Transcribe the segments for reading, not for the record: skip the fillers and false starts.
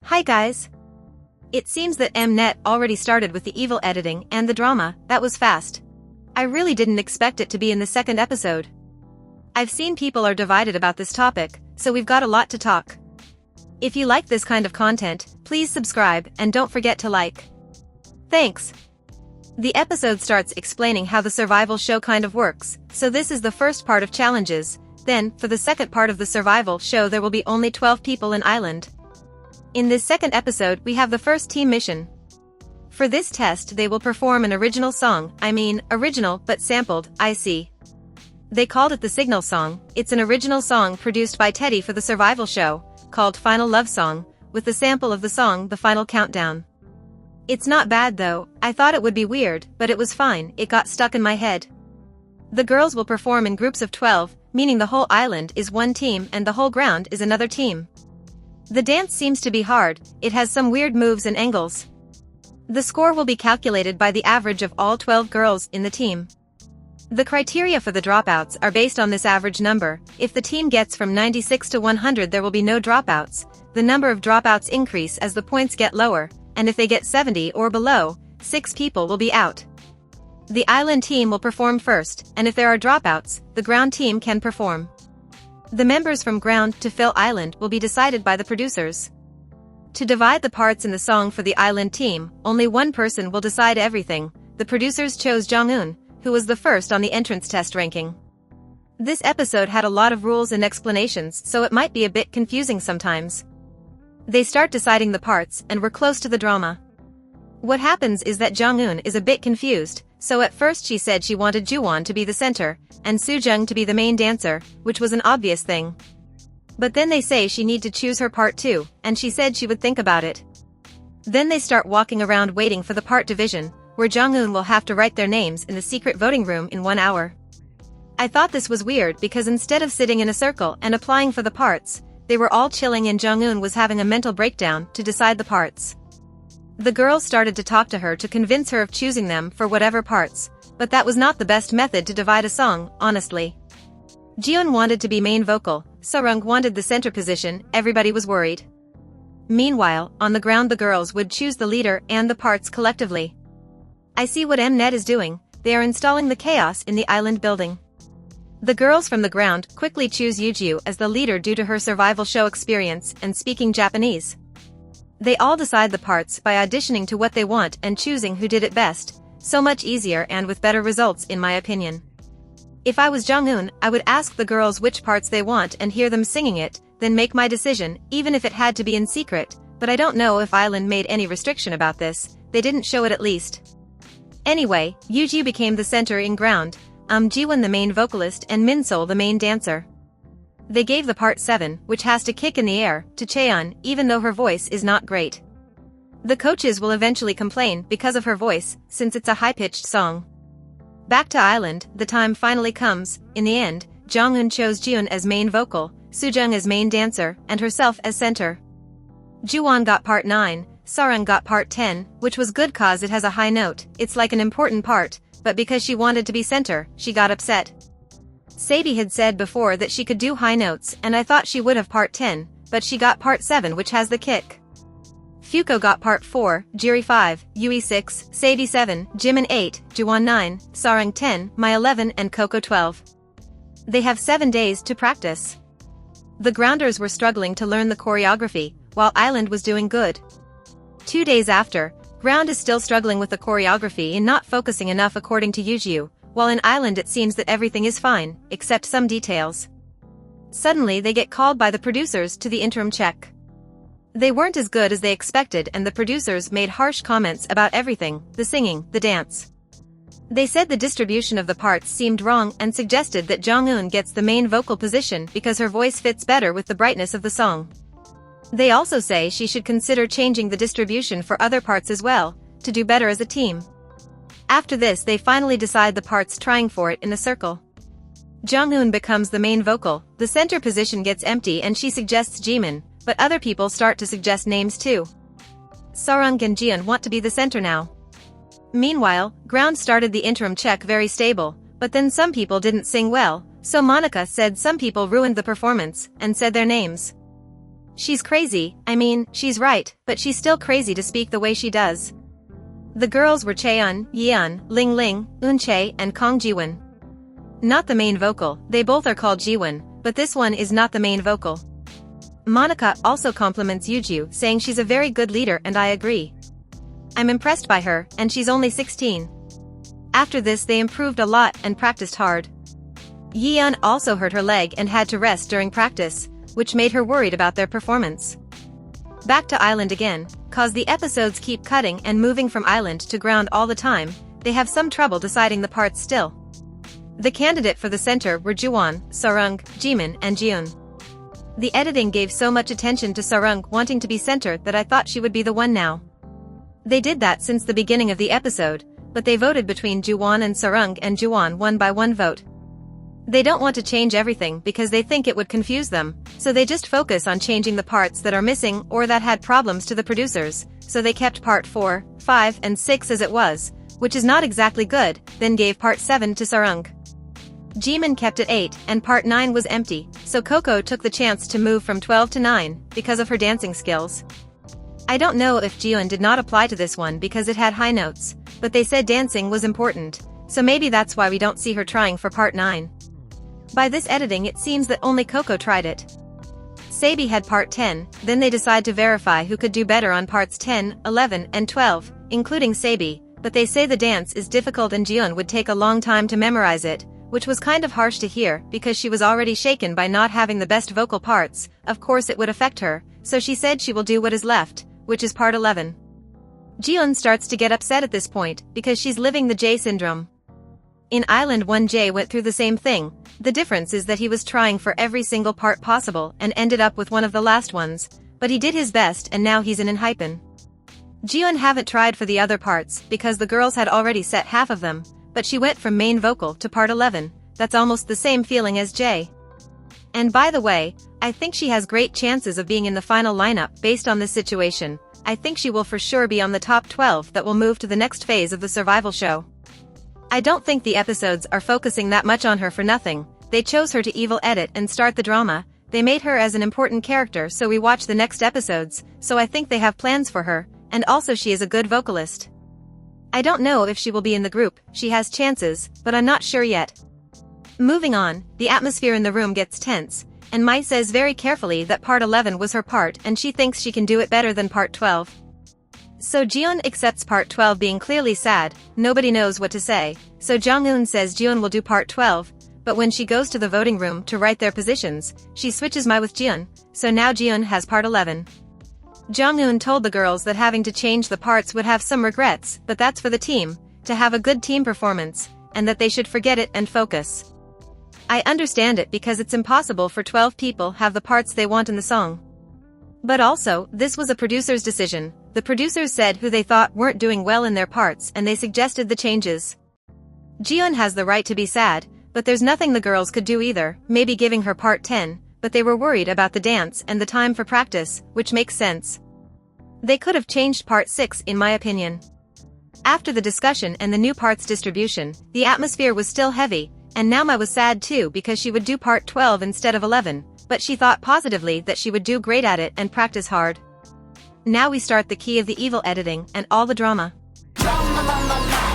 Hi guys! It seems that mnet already started with the evil editing and the drama. That was fast. I really didn't expect it to be in the second episode. I've seen people are divided about this topic, so we've got a lot to talk. If you like this kind of content, please subscribe and don't forget to like. Thanks! The episode starts explaining how the survival show kind of works, so this is the first part of challenges. Then, for the second part of the survival show, there will be only 12 people in Island. In this second episode, we have the first team mission. For this test, they will perform an original song, original but sampled, They called it the Signal song. It's an original song produced by Teddy for the survival show, called Final Love Song, with the sample of the song The Final Countdown. It's not bad though. I thought it would be weird, but it was fine. It got stuck in my head. The girls will perform in groups of 12, meaning the whole island is one team and the whole ground is another team. The dance seems to be hard. It has some weird moves and angles. The score will be calculated by the average of all 12 girls in the team. The criteria for the dropouts are based on this average number. If the team gets from 96 to 100, there will be no dropouts. The number of dropouts increase as the points get lower, and if they get 70 or below, 6 people will be out. The island team will perform first, and if there are dropouts, the ground team can perform. The members from ground to fill island will be decided by the producers. To divide the parts in the song for the island team, only one person will decide everything. The producers chose Jungeun, who was the first on the entrance test ranking. This episode had a lot of rules and explanations, so it might be a bit confusing sometimes. They start deciding the parts, and we're close to the drama. What happens is that Jungeun is a bit confused, so at first she said she wanted Juwon to be the center, and Sujung to be the main dancer, which was an obvious thing. But then they say she need to choose her part too, and she said she would think about it. Then they start walking around waiting for the part division, where Jungeun will have to write their names in the secret voting room in 1 hour. I thought this was weird because instead of sitting in a circle and applying for the parts, they were all chilling and Jungeun was having a mental breakdown to decide the parts. The girls started to talk to her to convince her of choosing them for whatever parts, but that was not the best method to divide a song, honestly. Jeeun wanted to be main vocal, Sarang wanted the center position, everybody was worried. Meanwhile, on the ground the girls would choose the leader and the parts collectively. I see what mnet is doing. They are installing the chaos in the island building. The girls from the ground quickly choose Yuju as the leader due to her survival show experience and speaking Japanese. They all decide the parts by auditioning to what they want and choosing who did it best, so much easier and with better results in my opinion. If I was Jungeun, I would ask the girls which parts they want and hear them singing it, then make my decision, even if it had to be in secret, but I don't know if Island made any restriction about this. They didn't show it at least. Anyway, Yuju became the center in ground, Jiwon the main vocalist and Minsol the main dancer. They gave the part 7, which has to kick in the air, to Chaeeun, even though her voice is not great. The coaches will eventually complain because of her voice, since it's a high-pitched song. Back to Island, the time finally comes. In the end, Jungeun chose Jeeun as main vocal, Sujung as main dancer, and herself as center. Juwon got part 9, Sarang got part 10, which was good cause it has a high note, it's like an important part, but because she wanted to be center, she got upset. Saebi had said before that she could do high notes and I thought she would have part 10, but she got part 7 which has the kick. Fuko got part 4, Gyuri 5, Yui 6, Saebi 7, Jeemin 8, Juwon 9, Sarang 10, Mai 11 and Koko 12. They have 7 days to practice. The grounders were struggling to learn the choreography, while Island was doing good. 2 days after, ground is still struggling with the choreography and not focusing enough according to Yuju, while in Island it seems that everything is fine, except some details. Suddenly they get called by the producers to the interim check. They weren't as good as they expected and the producers made harsh comments about everything, the singing, the dance. They said the distribution of the parts seemed wrong and suggested that Jungeun gets the main vocal position because her voice fits better with the brightness of the song. They also say she should consider changing the distribution for other parts as well, to do better as a team. After this they finally decide the parts trying for it in a circle. Jungeun becomes the main vocal, the center position gets empty and she suggests Jeemin, but other people start to suggest names too. Sarang and Jeeun want to be the center now. Meanwhile, ground started the interim check very stable, but then some people didn't sing well, so Monica said some people ruined the performance, and said their names. She's crazy, I mean, she's right, but she's still crazy to speak the way she does. The girls were Chaeeun, Yeeun, LingLing, Eunchae, and Kang Jiwon. Not the main vocal, they both are called Jiwon, but this one is not the main vocal. Monica also compliments Yuju, saying she's a very good leader, and I agree. I'm impressed by her, and she's only 16. After this they improved a lot and practiced hard. Yeeun also hurt her leg and had to rest during practice, which made her worried about their performance. Back to Island again, cause the episodes keep cutting and moving from Island to ground all the time, they have some trouble deciding the parts still. The candidate for the center were Juwon, Sarang, Jeemin, and Jeeun. The editing gave so much attention to Sarang wanting to be center that I thought she would be the one now. They did that since the beginning of the episode, but they voted between Juwon and Sarang and Juwon won by one vote. They don't want to change everything because they think it would confuse them, so they just focus on changing the parts that are missing or that had problems to the producers, so they kept part 4, 5 and 6 as it was, which is not exactly good, then gave part 7 to Sarang. Jeemin kept it 8, and part 9 was empty, so Koko took the chance to move from 12 to 9, because of her dancing skills. I don't know if Jeeun did not apply to this one because it had high notes, but they said dancing was important, so maybe that's why we don't see her trying for part 9. By this editing it seems that only Koko tried it. Saebi had part 10, then they decide to verify who could do better on parts 10, 11, and 12, including Saebi, but they say the dance is difficult and Jeeun would take a long time to memorize it, which was kind of harsh to hear because she was already shaken by not having the best vocal parts, of course it would affect her, so she said she will do what is left, which is part 11. Jeeun starts to get upset at this point because she's living the J syndrome. In Island 1 J went through the same thing, the difference is that he was trying for every single part possible and ended up with one of the last ones, but he did his best and now he's in Enhypen. Jeeun haven't tried for the other parts because the girls had already set half of them, but she went from main vocal to part 11, that's almost the same feeling as J. And by the way, I think she has great chances of being in the final lineup based on this situation. I think she will for sure be on the top 12 that will move to the next phase of the survival show. I don't think the episodes are focusing that much on her for nothing, they chose her to evil edit and start the drama, they made her as an important character so we watch the next episodes, so I think they have plans for her, and also she is a good vocalist. I don't know if she will be in the group, she has chances, but I'm not sure yet. Moving on, the atmosphere in the room gets tense, and Mai says very carefully that part 11 was her part and she thinks she can do it better than part 12. So Jeeun accepts part 12 being clearly sad, nobody knows what to say, so Jong-eun says Jeeun will do part 12, but when she goes to the voting room to write their positions, she switches Mai with Jeeun, so now Jeeun has part 11. Jong-eun told the girls that having to change the parts would have some regrets, but that's for the team, to have a good team performance, and that they should forget it and focus. I understand it because it's impossible for 12 people have the parts they want in the song. But also, this was a producer's decision, the producers said who they thought weren't doing well in their parts and they suggested the changes. Jeeun has the right to be sad, but there's nothing the girls could do either, maybe giving her part 10, but they were worried about the dance and the time for practice, which makes sense. They could have changed part 6 in my opinion. After the discussion and the new parts distribution, the atmosphere was still heavy, and now Mai was sad too because she would do part 12 instead of 11, but she thought positively that she would do great at it and practice hard. Now we start the key of the evil editing and all the drama.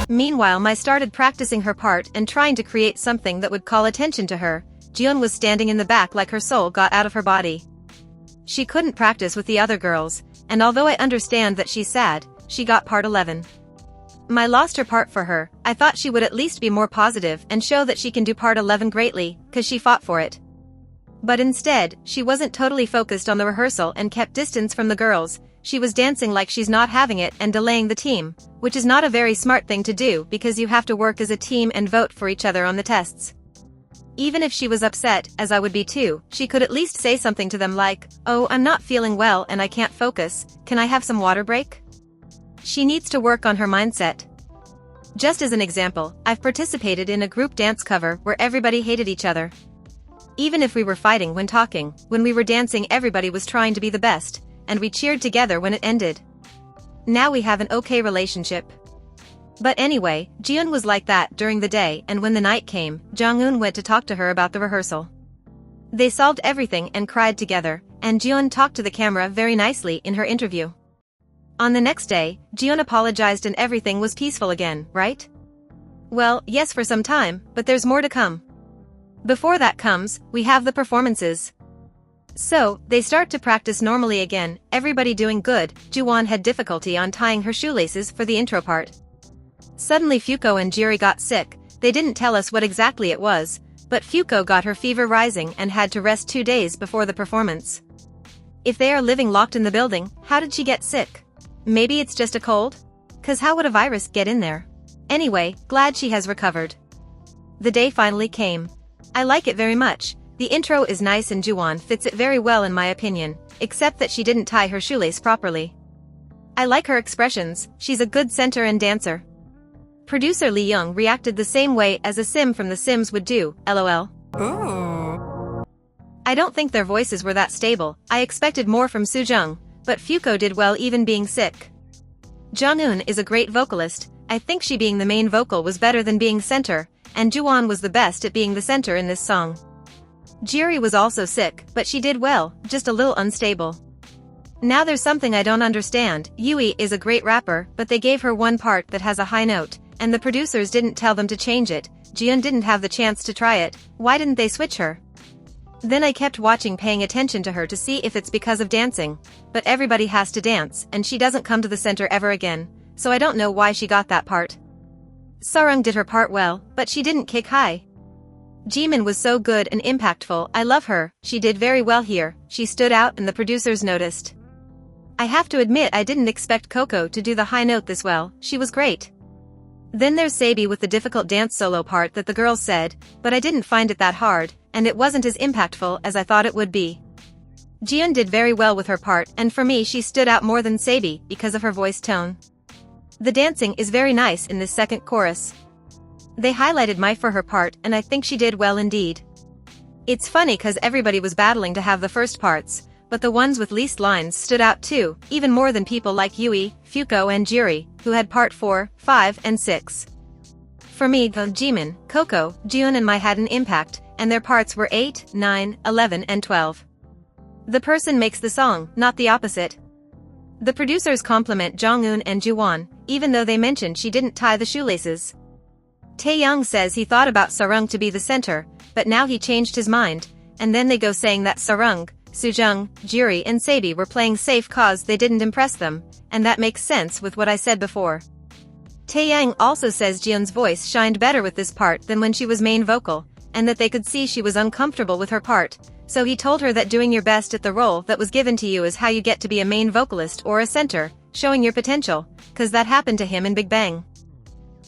Meanwhile Mai started practicing her part and trying to create something that would call attention to her. Jeeun was standing in the back like her soul got out of her body. She couldn't practice with the other girls, and although I understand that she's sad, she got part 11. Mai lost her part for her, I thought she would at least be more positive and show that she can do part 11 greatly, cause she fought for it. But instead, she wasn't totally focused on the rehearsal and kept distance from the girls, she was dancing like she's not having it and delaying the team, which is not a very smart thing to do because you have to work as a team and vote for each other on the tests. Even if she was upset, as I would be too, she could at least say something to them like, "Oh, I'm not feeling well and I can't focus, can I have some water break?" She needs to work on her mindset. Just as an example, I've participated in a group dance cover where everybody hated each other. Even if we were fighting when talking, when we were dancing everybody was trying to be the best, and we cheered together when it ended. Now we have an okay relationship. But anyway, Jeeun was like that during the day and when the night came, Jong-eun went to talk to her about the rehearsal. They solved everything and cried together, and Jeeun talked to the camera very nicely in her interview. On the next day, Jeeun apologized and everything was peaceful again, right? Well, yes, for some time, but there's more to come. Before that comes, we have the performances. So, they start to practice normally again, everybody doing good. Juwon had difficulty on tying her shoelaces for the intro part. Suddenly Fuko and Gyuri got sick. They didn't tell us what exactly it was, but Fuko got her fever rising and had to rest 2 days before the performance. If they are living locked in the building, how did she get sick? Maybe it's just a cold? 'Cause how would a virus get in there? Anyway, glad she has recovered. The day finally came. I like it very much. The intro is nice and Juwon fits it very well in my opinion, except that she didn't tie her shoelace properly. I like her expressions, she's a good center and dancer. Producer Lee Young reacted the same way as a sim from The Sims would do, lol. Oh. I don't think their voices were that stable, I expected more from Sujung, but Fuko did well even being sick. Jong-eun is a great vocalist, I think she being the main vocal was better than being center, and Juwon was the best at being the center in this song. Gyuri was also sick, but she did well, just a little unstable. Now there's something I don't understand. Yui is a great rapper, but they gave her one part that has a high note, and the producers didn't tell them to change it. Jeeun didn't have the chance to try it, why didn't they switch her? Then I kept watching, paying attention to her to see if it's because of dancing, but everybody has to dance and she doesn't come to the center ever again, so I don't know why she got that part. Sarang did her part well, but she didn't kick high. Jeemin was so good and impactful, I love her, she did very well here, she stood out and the producers noticed. I have to admit I didn't expect Koko to do the high note this well, she was great. Then there's Saebi with the difficult dance solo part that the girls said, but I didn't find it that hard, and it wasn't as impactful as I thought it would be. Jeeun did very well with her part and for me she stood out more than Saebi because of her voice tone. The dancing is very nice in this second chorus. They highlighted Mai for her part and I think she did well indeed. It's funny cause everybody was battling to have the first parts, but the ones with least lines stood out too, even more than people like Yui, Fuko and Gyuri, who had part 4, 5 and 6. For me, the Jeemin, Koko, Jeeun and Mai had an impact, and their parts were 8, 9, 11 and 12. The person makes the song, not the opposite. The producers compliment Jong-eun and Juwon, even though they mentioned she didn't tie the shoelaces. Taeyong says he thought about Sarang to be the center, but now he changed his mind, and then they go saying that Sarang, Sujung, Gyuri and Saebi were playing safe cause they didn't impress them, and that makes sense with what I said before. Taeyang also says Jeeun's voice shined better with this part than when she was main vocal, and that they could see she was uncomfortable with her part, so he told her that doing your best at the role that was given to you is how you get to be a main vocalist or a center, showing your potential, cause that happened to him in Big Bang.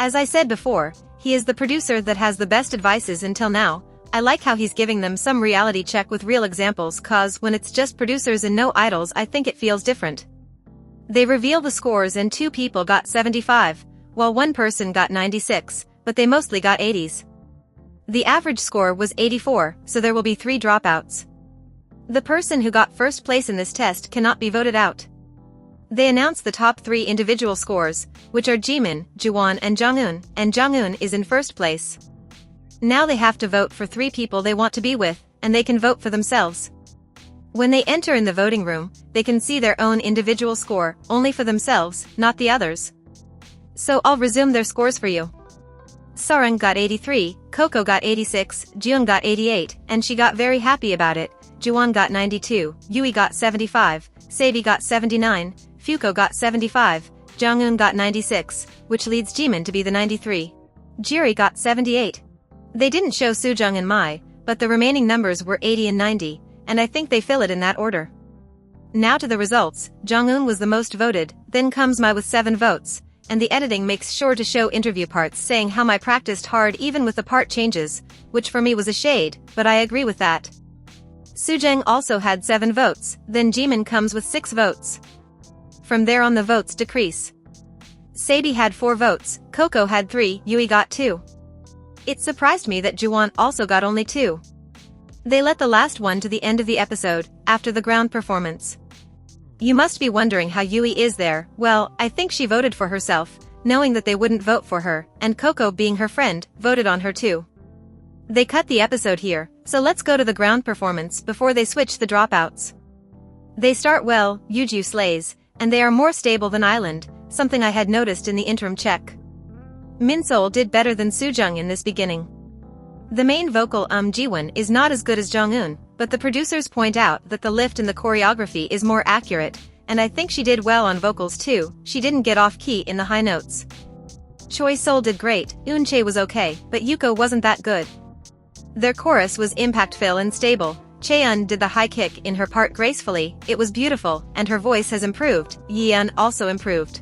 As I said before, he is the producer that has the best advices until now. I like how he's giving them some reality check with real examples cause when it's just producers and no idols I think it feels different. They reveal the scores and 2 people got 75, while 1 person got 96, but they mostly got 80s. The average score was 84, so there will be 3 dropouts. The person who got first place in this test cannot be voted out. They announce the top 3 individual scores, which are Jeemin, Juwon and Jong-eun is in first place. Now they have to vote for 3 people they want to be with, and they can vote for themselves. When they enter in the voting room, they can see their own individual score, only for themselves, not the others. So I'll resume their scores for you. Sarang got 83, Koko got 86, Jeeun got 88, and she got very happy about it. Juwon got 92, Yui got 75, Saebi got 79, Fuko got 75, Jong-eun got 96, which leads Jeemin to be the 93. Gyuri got 78. They didn't show Sujung and Mai, but the remaining numbers were 80 and 90, and I think they fill it in that order. Now to the results, Jong-eun was the most voted, then comes Mai with 7 votes, and the editing makes sure to show interview parts saying how Mai practiced hard even with the part changes, which for me was a shade, but I agree with that. Sujung also had 7 votes, then Jeemin comes with 6 votes. From there on the votes decrease. Saebi had 4 votes, Koko had 3, Yui got 2. It surprised me that Juwon also got only 2. They let the last one to the end of the episode, after the ground performance. You must be wondering how Yui is there. Well, I think she voted for herself, knowing that they wouldn't vote for her, and Koko being her friend, voted on her too. They cut the episode here, So let's go to the ground performance before they switch the dropouts. They start well, Yuju slays, and they are more stable than ILAND, something I had noticed in the interim check. Minsol did better than Sujung in this beginning. The main vocal Jiwon is not as good as Jong'eun, but the producers point out that the lift in the choreography is more accurate, and I think she did well on vocals too. She didn't get off key in the high notes. Choi Soul did great, Eunchae was okay, but Yuiko wasn't that good. Their chorus was impact-fill and stable. Chaeeun did the high kick in her part gracefully, it was beautiful, and her voice has improved. Yeeun also improved.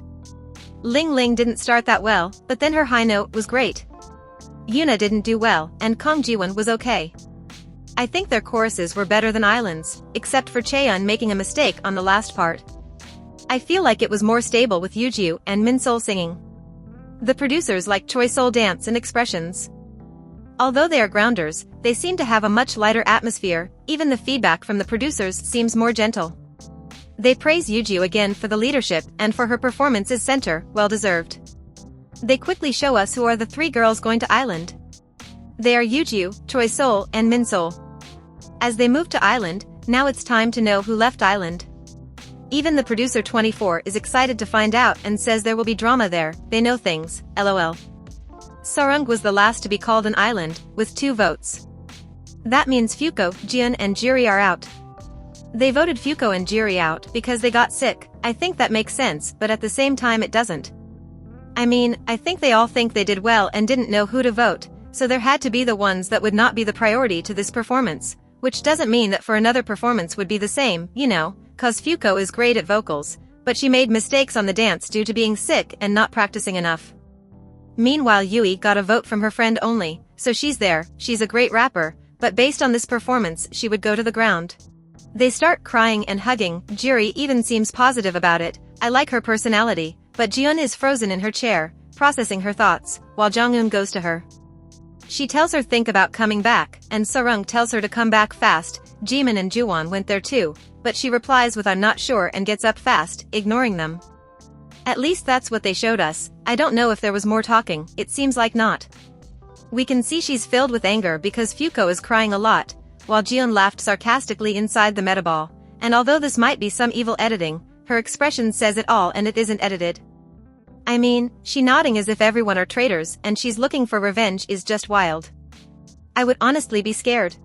LingLing didn't start that well, but then her high note was great. Yuna didn't do well, and Kang Jiwon was okay. I think their choruses were better than ILAND's, except for Chaeeun making a mistake on the last part. I feel like it was more stable with Yuju and Minsol singing. The producers like Choi Soul dance and expressions. Although they are grounders, they seem to have a much lighter atmosphere, even the feedback from the producers seems more gentle. They praise Yuju again for the leadership and for her performance as center, well deserved. They quickly show us who are the three girls going to ILAND. They are Yuju, Choi Soul, and Minsol. As they move to ILAND, now it's time to know who left ILAND. Even the producer 24 is excited to find out and says there will be drama there, they know things, lol. Sarang was the last to be called an ILAND, with 2 votes. That means Fuko, Jeeun and Gyuri are out. They voted Fuko and Gyuri out because they got sick. I think that makes sense, but at the same time it doesn't. I mean, I think they all think they did well and didn't know who to vote, so there had to be the ones that would not be the priority to this performance, which doesn't mean that for another performance would be the same, you know, cause Fuko is great at vocals, but she made mistakes on the dance due to being sick and not practicing enough. Meanwhile Yui got a vote from her friend only, so she's there, she's a great rapper, but based on this performance she would go to the ground. They start crying and hugging, Gyuri even seems positive about it, I like her personality, but Jeeun is frozen in her chair, processing her thoughts, while Jong'eun goes to her. She tells her think about coming back, and Sarang tells her to come back fast. Jeemin and Juwon went there too, but she replies with I'm not sure and gets up fast, ignoring them. At least that's what they showed us, I don't know if there was more talking, it seems like not. We can see she's filled with anger because Fuko is crying a lot, while Jeeun laughed sarcastically inside the metaball, and although this might be some evil editing, her expression says it all and it isn't edited. I mean, she nodding as if everyone are traitors and she's looking for revenge is just wild. I would honestly be scared.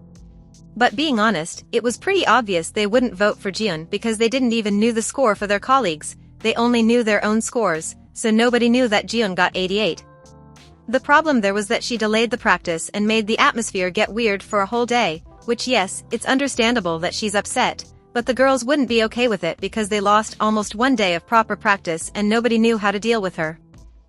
But being honest, it was pretty obvious they wouldn't vote for Jeeun because they didn't even know the score for their colleagues, they only knew their own scores, so nobody knew that Jeeun got 88. The problem there was that she delayed the practice and made the atmosphere get weird for a whole day, which yes, it's understandable that she's upset, but the girls wouldn't be okay with it because they lost almost 1 day of proper practice and nobody knew how to deal with her.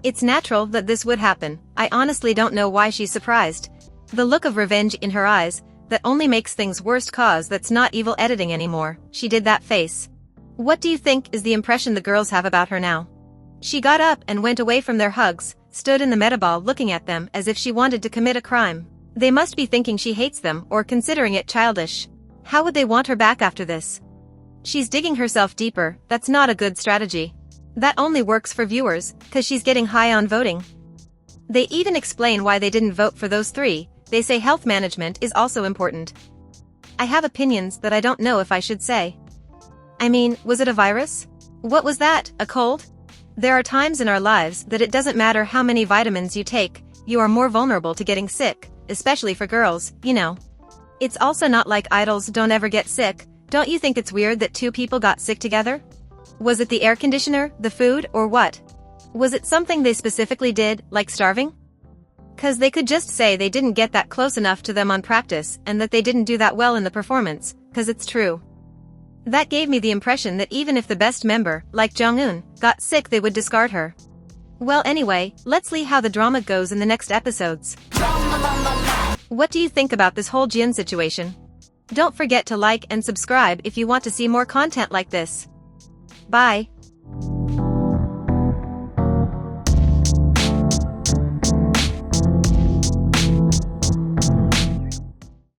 It's natural that this would happen, I honestly don't know why she's surprised. The look of revenge in her eyes, that only makes things worse cause that's not evil editing anymore, she did that face. What do you think is the impression the girls have about her now? She got up and went away from their hugs, stood in the metaball looking at them as if she wanted to commit a crime. They must be thinking she hates them or considering it childish. How would they want her back after this? She's digging herself deeper, that's not a good strategy. That only works for viewers, cause she's getting high on voting. They even explain why they didn't vote for those 3, they say health management is also important. I have opinions that I don't know if I should say. I mean, was it a virus? What was that, a cold? There are times in our lives that it doesn't matter how many vitamins you take, you are more vulnerable to getting sick, especially for girls, you know. It's also not like idols don't ever get sick, don't you think it's weird that 2 people got sick together? Was it the air conditioner, the food, or what? Was it something they specifically did, like starving? Cause they could just say they didn't get that close enough to them on practice and that they didn't do that well in the performance, cause it's true. That gave me the impression that even if the best member, like Jong'eun, got sick they would discard her. Well anyway, let's see how the drama goes in the next episodes. What do you think about this whole Jeeun situation? Don't forget to like and subscribe if you want to see more content like this. Bye.